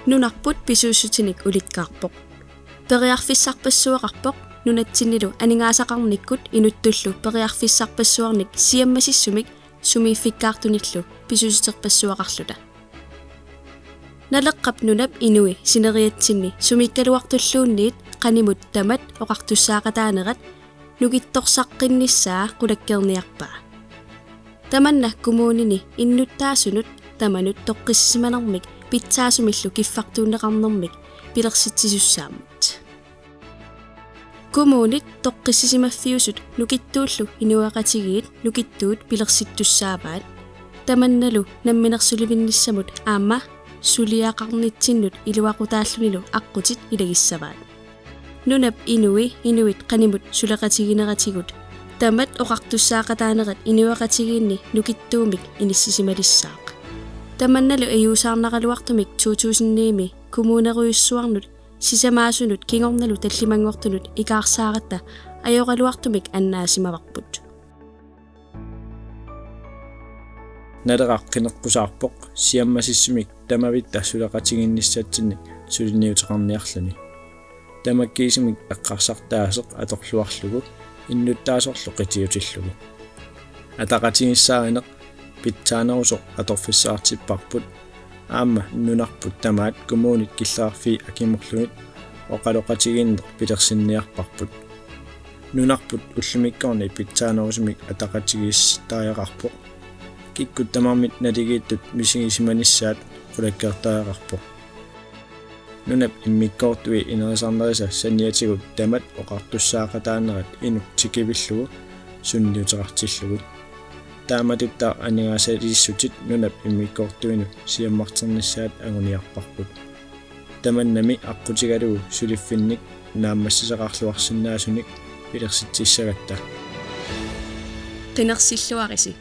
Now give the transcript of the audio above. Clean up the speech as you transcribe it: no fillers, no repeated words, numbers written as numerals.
Nunarput pisuussutinik ulikkaarpoq. Periarfissarpassuaqarpoq nunatsinnilu aningaasaqarnikkut inuttullu periarfissarpassuarnik siammasissumik sumiiffikkaartunillu pisuusuterpassuaqarluta. Naleqqap nunap inui sineriatsinni sumikkaluartulluunniit qanimut tamat oqartussaaqataanerat nukittorsaqqinnissaa qulakkerniarpaa. Tamanna kumuunini innuttaasunut tamanut toqqissisimanermik pitsaasumillu kiffartuunneqarnermik pilersitsisussaamut. Kumuunit toqqissisimaффиусут nukittuullu inuaqatigiit nukittuut pilersittussaavaat tamannalu namminersulivinnissamut aamma suliaqarnitsinnut iluaqutaallunilu aqutit ilagissavaat. Nunap inuit qanimut sulaqatigineratigut tamat oqartussaaqataanerat inuaqatigiinni nukittuumik inissisimalissaaq. Tamannalu ayuusaarnaqaluartumik 2000-niimi kumuuneruyussuarnut sisamaasunut kingornalu tallimangortunut ikaarsaaratta ajoqaluartumik annaasimavaqput. Naderaqqineqqusaarpoq siammasissumik tamavitta sulaqatiginnissatsinni sulinniuteqarniarluni. Tamakkiisimik aqqarsartaaseq atorluarlugu innuttaasorlu qitiutillugu. Ataqatigissaarineq pitsaanarusoq atorfissaartipparput aamma nunarput tamaat kumuunit killerarfii akimorlunit oqaloqatiginneq pilersinniarparput. Nunarput ullumikkorni pitsaanarusumik ataqatigistaajaqarpoq kikkut tamarmit naligiittut misigisimanissaat qulakkertaajaqarpoq. Nunap immikkoortui inerisarnerisa saniatigut tamat oqartussaaqataanerat inu tikivillugu sunniuteqartillugu. Taamatuttaa anigaasaliissutit nunap immikkoortuinu siammarternissaat anguniarparput. Tamannami aqutigalugu suliffinnik naammassiseqarluarsinnaasunik pilersitsissagatta. Qinersilluarisi